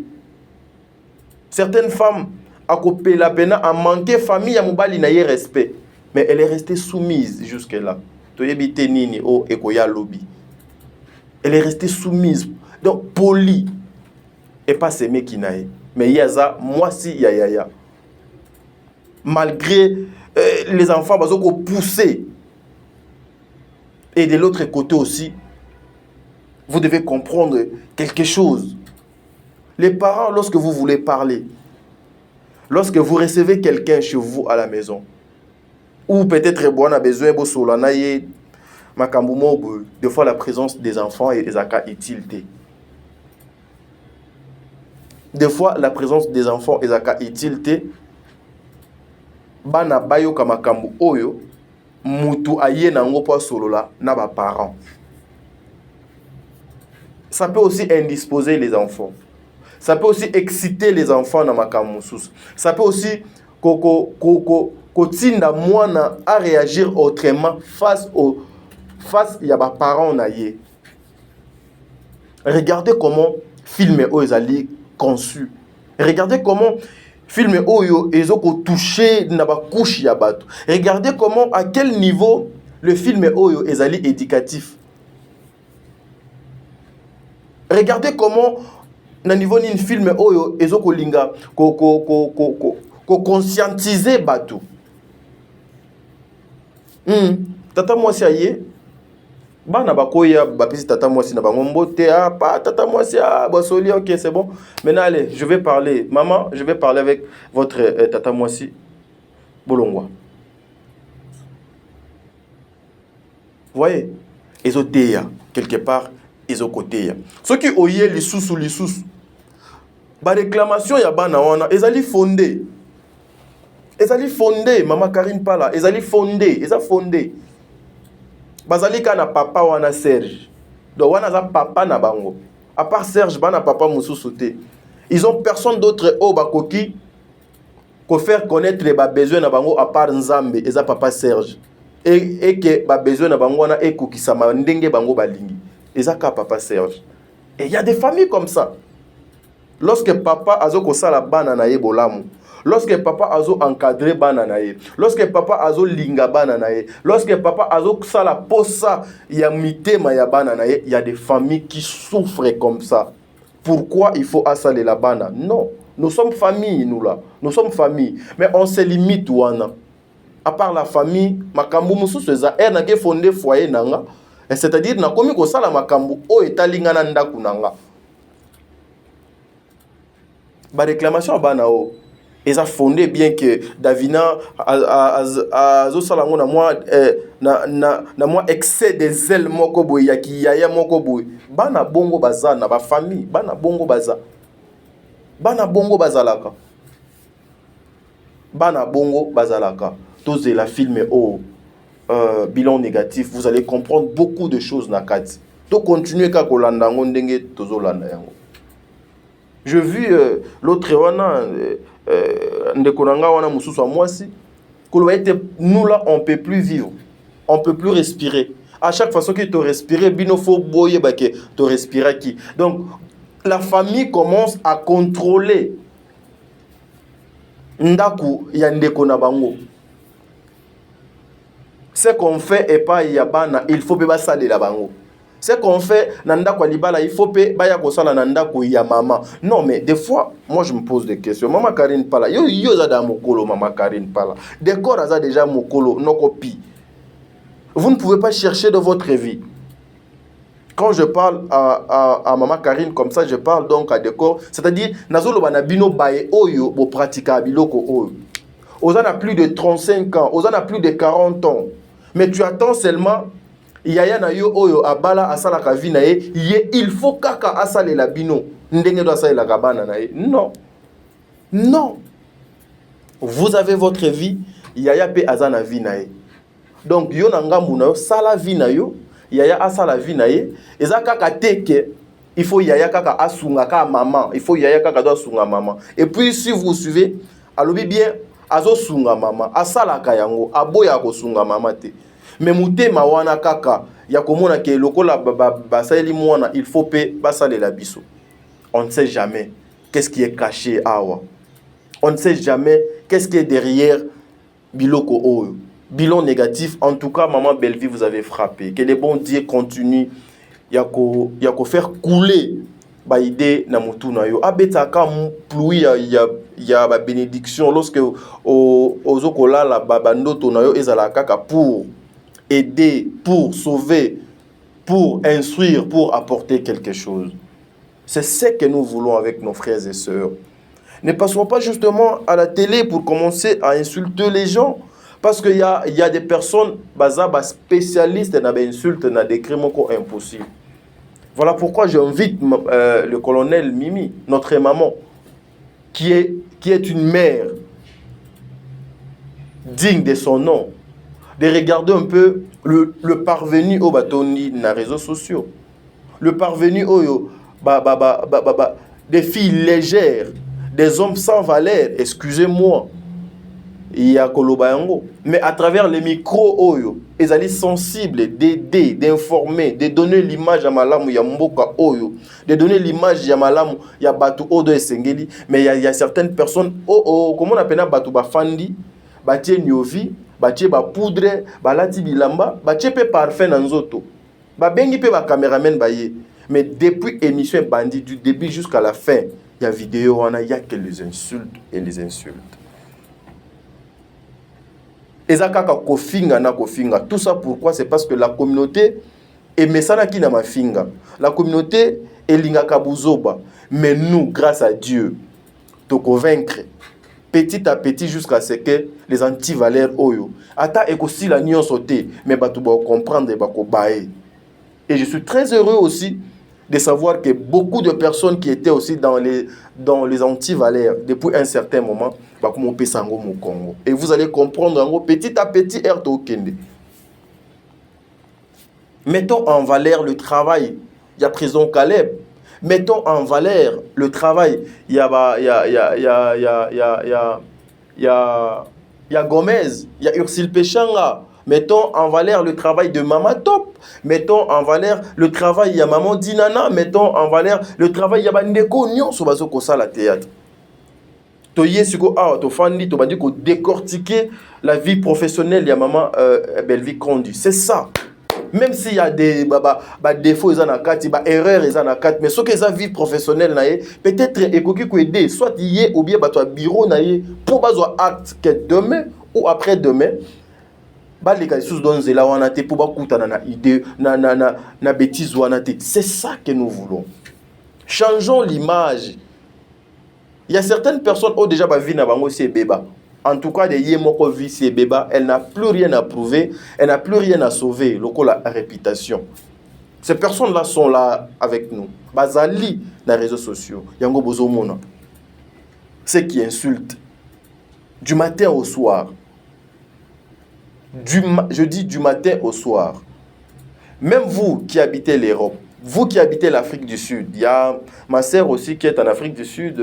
Certaines femmes a kopela pena a manqué famille ya mobali na ye respect, mais elle est restée soumise jusque là. Toyebite nini o ekoya lobby. Elle est restée soumise, donc polie et pas s'aimer qui nae. Mais yaza moi si ya. malgré les enfants bazoko pousser. Et de l'autre côté aussi, vous devez comprendre quelque chose. Les parents, lorsque vous voulez parler, lorsque vous recevez quelqu'un chez vous à la maison, ou peut-être bon a besoin de solanaye, des fois la présence des enfants est utile. Des fois la présence des enfants est utile. Bana bayo kamakambu oyo mutu aye nango po solola na ba parents. Ça peut aussi indisposer les enfants. Ça peut aussi exciter les enfants dans makambu sous. Ça peut aussi kotinda mwana à réagir autrement face ya ba parents naye. Regardez comment film Oezali conçu. Regardez comment film Oyo ezoko touché na ba couche ya bato. Regardez comment à quel niveau le film Oyo ezali éducatif. Regardez comment na niveau ni film Oyo ezoko linga ko conscientiser bato. Tata mwasi aye bana bakoya bapisi tata mwasi na bango mbote pa tata mwasi basoli OK c'est bon. Maintenant allez, je vais parler maman, je vais parler avec votre tata mwasi bolongwa. Voyez, ezoteya quelque part ezokoteya. Ce qui oye lisusu ba réclamation ya bana wana ezali fondé. Ezali fondé maman Karine Pala, ezali fondé, eza fondé. Bazali ka na papa wana Serge. Donc wana za papa na bango. À part Serge bana papa mususu te. Ils ont personne d'autre au bakoki ko faire connaître les besoins na bango à part Nzambe eza papa Serge. Et que ba besoin na bango wana ekokisa ma ndenge bango balingi. Eza ka papa Serge. Et il y a des familles comme ça. Lorsque papa azoko sala bana na ye bolamu. Lorsque papa azo encadré bana na ye, lorsque papa azo linga bana na ye, lorsque papa azo sala posa ya mitema ya bana na ye, il y a des familles qui souffrent comme ça. Pourquoi il faut assaler la bana? Non, nous sommes famille nous là. Nous sommes famille, mais on se limite wana. À part la famille, makambu mususu eza na ke fondé foyer nanga, c'est-à-dire na komi ko sala makambu o etalinga na ndaku nanga. Ba réclamation bana o ils ont fondé bien que Davina a salango na moi excès des ailes moko boy ya ki yaya moko boy bana bongo baza na ba famille bana bongo bazalaka tozela la film au bilan négatif vous allez comprendre beaucoup de choses na kati to continuer ka kolanda ngo ndenge tozolanda yango. Je vu l'autre wana ndekonanga wana mususu mwasi nous là on peut plus vivre, on peut plus respirer. À chaque façon que tu respires bino faut boyer ba que tu respires qui. Donc la famille commence à contrôler ndaku ya ndekona bango. Ce qu'on fait et pas yabana, il faut pas saler la bango. Ce qu'on fait, nanda kwa libala, il faut pas baya kosala nanda ko ya maman. Non, mais des fois, moi je me pose des questions. Maman Karine Pala, yo zada mokolo, maman Karine Pala. Décor aza déjà mokolo, no copie. Vous ne pouvez pas chercher de votre vie. Quand je parle à maman Karine comme ça, je parle donc à décor. C'est-à-dire, nazolo banabino bae oyo bo pratika biloko oyo. Ozan a plus de 35 ans, Ozan a plus de 40 ans. Mais tu attends seulement yaya na yo oyo abala asala ka vi na ye il faut kaka asale la bino ndenge do asala ka bana na ye. Non, vous avez votre vie, yaya pe azana vi na ye. Donc yo na ngambu na yo sala vi na yo, yaya asala vi na ye eza kaka teke. Il faut yaya kaka asunga ka maman, il faut yaya kaka do asunga maman. Et puis si vous suivez alobi bien azo sunga maman asala ka yango aboya ko sunga maman te. Mais mutema wana kaka ya komona ke lokola basali mwana il faut pe basale la biso. On ne sait jamais qu'est-ce qui est caché awa. On ne sait jamais qu'est-ce qui est derrière biloko oyo. Bilan négatif, en tout cas maman Bellevie vous avez frappé. Que les bons dieux continuent ya ko faire couler ba idée na mutu na yo. Abeta ka pluie il y a la bénédiction lorsque ozokola la babandoto na yo ezala kaka pour aider, pour sauver, pour instruire, pour apporter quelque chose. C'est ce que nous voulons avec nos frères et sœurs. Ne passons pas justement à la télé pour commencer à insulter les gens. Parce qu'il y a des personnes spécialistes dans les insultes, dans des crimes impossibles. Voilà pourquoi j'invite le colonel Mimi, notre maman, qui est une mère digne de son nom, de regarder un peu le parvenu au batoni dans les réseaux sociaux. Le parvenu au des filles légères, des hommes sans valeur, excusez-moi. Il y a Kolobayango. Mais à travers les micros, ils allaient sensibles d'aider, d'informer, de donner l'image à Malamu, ya Mboka Oyo, de donner l'image à Malamu, ya Batu Odo et Sengeli. Mais il y a certaines personnes, comment on appelle Batu Bafandi, Batie Nyovi, Batie Bapoudre, Balati Bilamba, Batie Pe Parfait Nanzoto, Babengi Pe Caméraman Baye. Mais depuis l'émission Bandit, du début jusqu'à la fin, il y a vidéo, il n'y a que les insultes et les insultes. Tout ça pourquoi? C'est parce que la communauté est mesanaki na mafinga. La communauté est lingaka buzoba. Mais nous, grâce à Dieu, te convaincre petit à petit jusqu'à ce que les anti-valeurs oyo. Ata ekosi la nion sauté, mais batu ba comprendre ba ko bae. Et je suis très heureux aussi de savoir que beaucoup de personnes qui étaient aussi dans les anti-valeurs depuis un certain moment, et vous allez comprendre petit à petit, mettons en valeur le travail. Il y a prison Caleb. Mettons en valeur le travail. Il y a Gomez, il y a Ursule Péchanga. Mettons en valeur le travail de Mama Top. Mettons en valeur le travail de Maman Dinana. Mettons en valeur le travail de Bandeko Nyon sur la théâtre. Toye suko to fandi to bandi ko décortiquer la vie professionnelle de Maman Belvic Kondi. C'est ça. Même s'il y a des défauts, ils en ont des erreurs, ils en ont mais ce que la vie professionnelle, peut-être ekoki ko aider soit hier ou bien bato bureau pour bazo acte que demain ou après demain. C'est ça que nous voulons. Changeons l'image. Il y a certaines personnes qui ont déjà vu ces bébés. En tout cas, ces bébés, elle n'a plus rien à prouver, elle n'a plus rien à sauver. La réputation. Ces personnes-là sont là avec nous. Bazali dans les réseaux sociaux. Yango bozomona. Ceux qui insultent du matin au soir. Je dis du matin au soir. Même vous qui habitez l'Europe, vous qui habitez l'Afrique du Sud, il y a ma sœur aussi qui est en Afrique du Sud,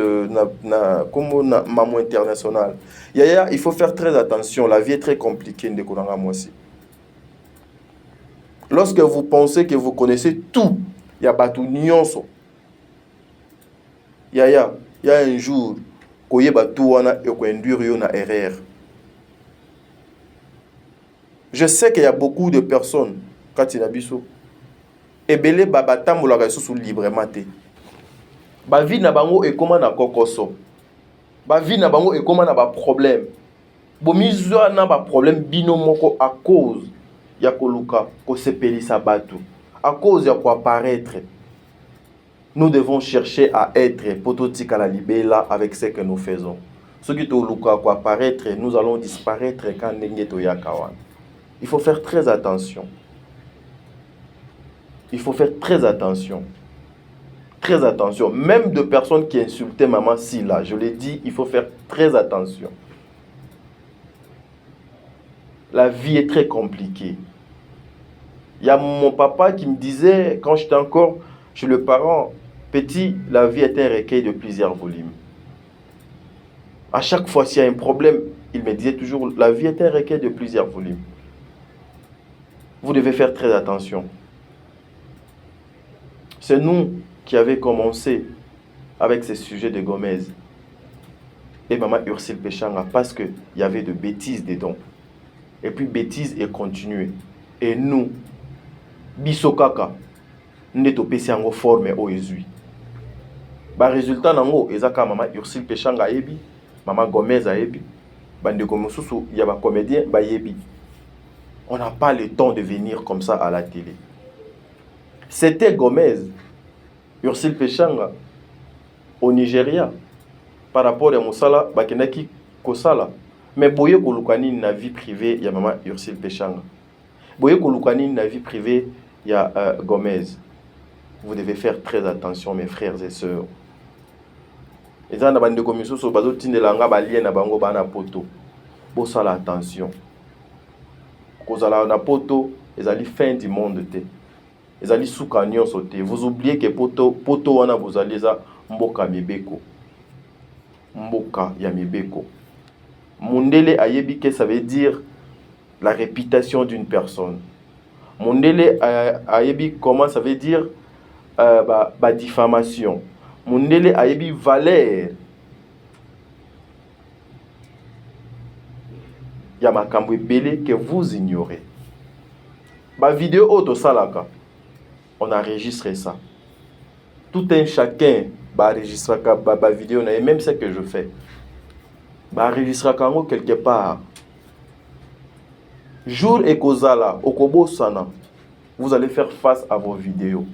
comme maman internationale. Il faut faire très attention, la vie est très compliquée. Lorsque vous pensez que vous connaissez tout, il y a Batu Nyonso. Il y a un jour, koye Batu wana ekoenduire yo na erreur. Je sais qu'il y a beaucoup de personnes, quand il y a biso, et belé babatam la sous librement. Ba vie na bango et comment na kokoso. Ba vie na bango et comment na ba problème. Bo mizo na ba problème bino moko à cause ya koluka ko sepelisa batu. À cause ya ko apparaître. Nous devons chercher à être pototique à la libella avec ce que nous faisons. Ceux qui to luka ko apparaître, nous allons disparaître quand nengeto yakawan. Il faut faire très attention. Il faut faire très attention. Très attention. Même de personnes qui insultaient maman Silla, je l'ai dit, il faut faire très attention. La vie est très compliquée. Il y a mon papa qui me disait, quand j'étais encore chez le parent, petit, la vie est un recueil de plusieurs volumes. À chaque fois, s'il y a un problème, il me disait toujours, la vie est un recueil de plusieurs volumes. Vous devez faire très attention. C'est nous qui avions commencé avec ce sujet de Gomez et maman Ursule Péchanga parce qu'il y avait de bêtises dedans. Et puis bêtises est continuée. Et nous, Bisokaka, nous sommes en forme au Jésus. Résultat, nous avons maman Ursule Péchanga ebi Maman Gomez ayebi. Bandeko mosusu il y a ba comédien ba yebi. On n'a pas le temps de venir comme ça à la télé. C'était Gomez, Ursule Pechanga, au Nigeria, par rapport à Moussala, Bakenaki Kosala. Mais boye kolukani na vie privée, il y a maman Ursule Pechanga. Boye kolukani na vie privée, il y a Gomez. Vous devez faire très attention, mes frères et sœurs. Et ça, na bande komiso so bazo tindelanga balien na bango bana poto. Bosala attention. Kozala na poto, ezali fin du monde te. Ezali suka nyonso te. Vous oubliez que poto wana vous allez za mboka mibeko. Mboka ya mibeko. Mundele ayebi que ça veut dire la réputation d'une personne. Mundele ayebi comment ça veut dire diffamation. Mundele ayebi valeur. Ya makambo ebele que vous ignorez. Ba vidéo auto salaka. On a enregistré ça. Tout un chacun va enregistrer ba vidéo et même ce que je fais. Ba enregistrer quelque part. Jour et kozala okobo sana. Vous allez faire face à vos vidéos.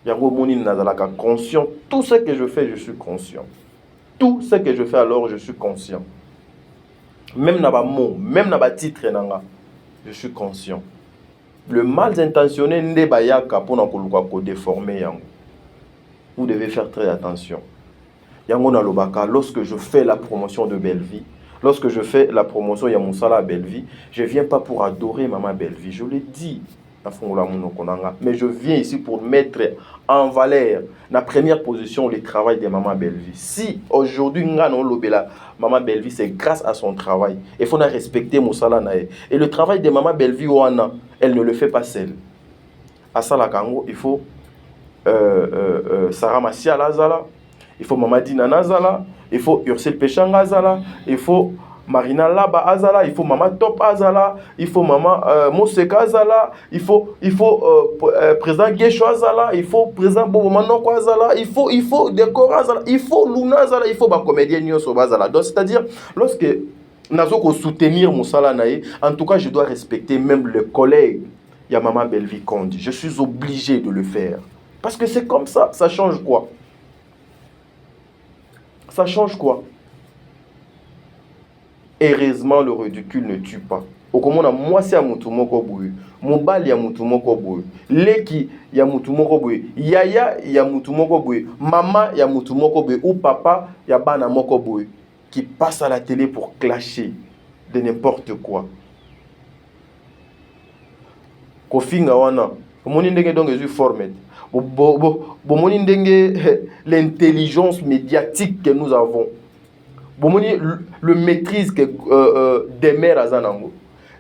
Yango moni nazalaka conscient. Tout ce que je fais, je suis conscient. Tout ce que je fais alors, je suis conscient. Même na ba mot, même na ba titre nanga, je suis conscient. Le mal intentionné nde bayaka pona koluka ko déformer yango. Vous devez faire très attention. Yango na lobaka, lorsque je fais la promotion de Belle-Vie, lorsque je fais la promotion ya Moussala à Belle-Vie, je viens pas pour adorer maman Belle-Vie, je le dis. Mais je viens ici pour mettre en valeur la première position le travail de maman Belle-Vie. Si aujourd'hui maman Belle-Vie, c'est grâce à son travail. Il faut respecter Moussala nae. Et le travail de maman Belle-Vie elle ne le fait pas seule. À Salakango, il faut Sarah Massia Lazala, il faut Maman Dina Nazala, il faut Ursule Pechanga Azala, il faut Marina Laba Azala, il faut Maman Top Azala, il faut Maman Moseka Azala, il faut président Gesho Azala, il faut président Bobo Manoko Azala, il faut Décor Azala, il faut Luna Azala, il faut ba comédien Nyoso Azala. Donc c'est-à-dire lorsque Nazoko soutenir Moussala nae, en tout cas je dois respecter même le collègue ya Maman Belle-Vie Kondi. Je suis obligé de le faire parce que c'est comme ça. Ça change quoi? Ça change quoi? Heureusement, le ridicule ne tue pas. Au comment moi c'est à Moutoumoko Boui, Mobal ya Moutoumoko Boui, Leki ya Moutoumoko Boui, Yaya ya Moutoumoko Boui, Maman ya Moutoumoko Boui, ou Papa ya Bana Moko Boui, qui passe à la télé pour clasher de n'importe quoi. Kofinga wana, moni ndenge donc je formé. Bomoni ndenge l'intelligence médiatique que nous avons. Bomoni le maîtrise que Demer azanango,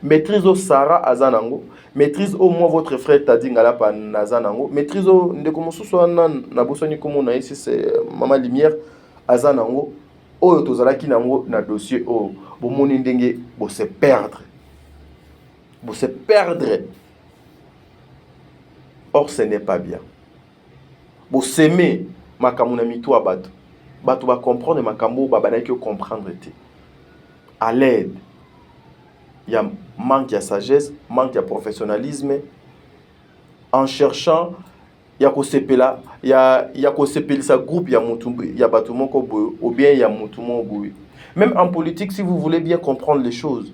maîtrise au Sarah azanango, maîtrise au moi votre frère Tadingala pa nazanango, maîtrise au ndeko mosusu na bosoni komo na ici c'est Maman Lumière azanango. Oyo tozalaki nango na dossier o bomoni ndenge bo se perdre. Bo se perdre. Or ce n'est pas bien. Bo s'aimer makambo na mito abato. Bato ba comprendre makambo ba banaki comprendre te. À l'aide. Il y a manque de sagesse, manque de professionnalisme. En cherchant il y a kosepela, il y a kosepela sa groupe, il y a bato moko boyo ou bien il y a mutu moko boyo. Même en politique, si vous voulez bien comprendre les choses,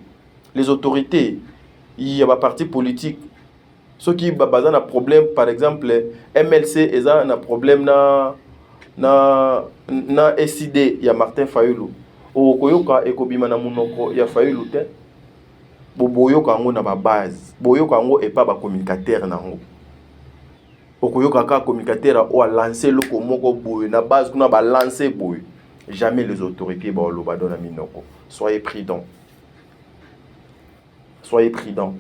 les autorités, il y a des partis politiques. Ceux qui ont un problème, par exemple, MLC, ils ont un problème na SID, il y a Martin Fayulu. Au Koyoka, Ekobima na Munoko, il y a Fayulu. Boyoka ngo na ba base. Boyoka ngo et pas ba communicateur na ngo. Okoyoka ka communicateur ou a lancé le komoko boy na base kuna ba lancer boy. Jamais les autorités ba loba dona minoko. Soyez prudents. Soyez prudents.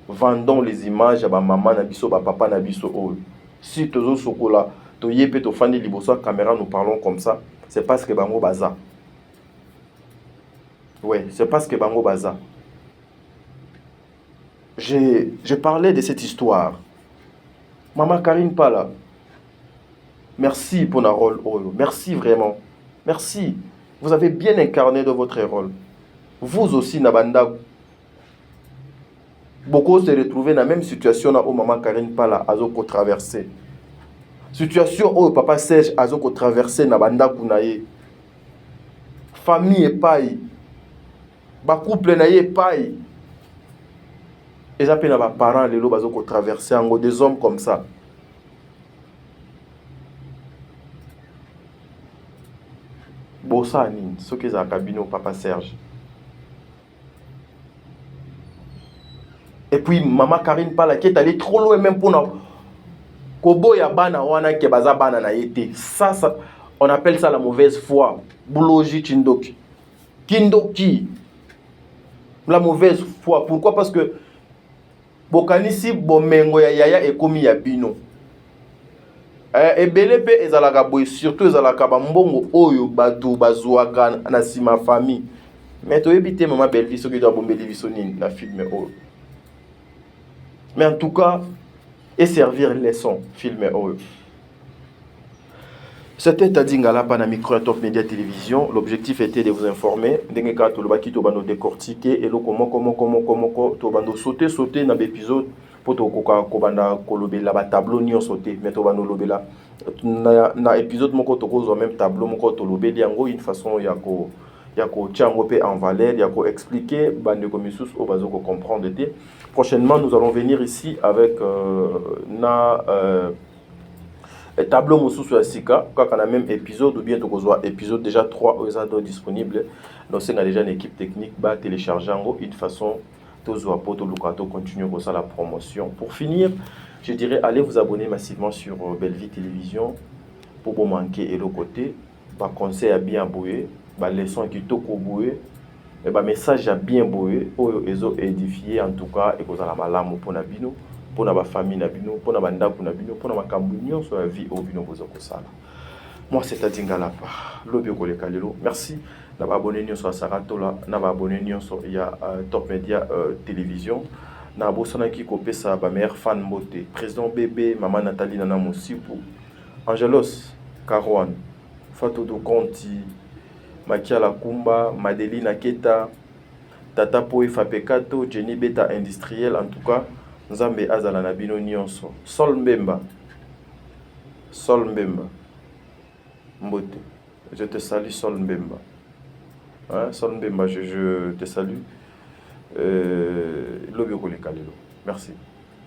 Vendons les images à ba maman na biso ba papa na biso o. Si tozo sokola to yepé to fandi liboso caméra nous parlons comme ça, c'est parce que bango baza. Ouais, c'est parce que bango baza. Je parlais de cette histoire. Maman Karine Pala. Merci pour la rôle. Merci vraiment. Merci. Vous avez bien incarné dans votre rôle. Vous aussi, Nabanda, beaucoup se retrouvent dans la même situation où maman Karine Pala a traversé. Situation où papa Serge a traversé Nabanda Kunaye. Famille et paille. Couple naye paille. Et ça peine à parents les lots bazoko traverser en des hommes comme ça. Bossa nini, ce qu'ils a cabine au papa Serge. Et puis maman Karine Pala qui est allée trop loin même pour nous. Kobo ya bana wana ke baza bana na été. Ça on appelle ça la mauvaise foi. Bouloji Chindoki. Kindoki. La mauvaise foi. Pourquoi? Parce que bokanisi bomengo ya yaya ekomi ya bino. Ebele pe ezalaka boy, surtout ezalaka ba mbongo oyo batu bazwaka na sima famille. Mais to ebite maman Belvi so ki doit bombeli biso nini na film oyo. Mais en tout cas, et servir leçon film oyo. C'était Tadingala Pana Micro Top Média Télévision. L'objectif était de vous informer. Dengue ka to lobaki to bando décortiquer et lo comment to bando sauter dans l'épisode pour to kobanda kolobela ba tableau ni on sauter mais to bando lobela na épisode moko to kozo même tableau moko to lobeli yango une façon ya ko tiango pe en valeur ya ko expliquer bande comme sous au bazo ko comprendre. Prochainement nous allons venir ici avec tableau Moussou sur Sika, quand on a même épisode ou bien épisode déjà 3 disponible. Donc c'est déjà une équipe technique va télécharger en une façon de continuer comme ça la promotion. Pour finir, je dirais allez vous abonner massivement sur Bellevie Télévision pour vous manquer et le côté. Bah conseil à bien bouer, bah leçon qui toko bouer, et bah message à bien bouer, ils ont édifié en tout cas et vous allez malamu pour nabino. Pour la famille nabino, pour la banda pour nabino, pour la cambunion sur la vie au bino bozoko sala. Moi c'est Tadingala Lobio Kolekalelo. Merci d'avoir abonné sur Saratola, d'avoir abonné sur Top Media Télévision. Na bosana ki kopé sa ba meilleur fan moté, président bébé, maman Nathalie Nana Mosipu, Angelos Karouane, Fatou Conti, Makia Lakumba, Madeline Aketa, Tata Poe Fapekato, Jenny Beta Industriel en tout cas. Nzambe azala na bino nyonso. Sol Mbemba. Mbote. Je te salue Sol Mbemba. Hein? Sol Mbemba, je te salue. Lobio Kolekalelo. Merci.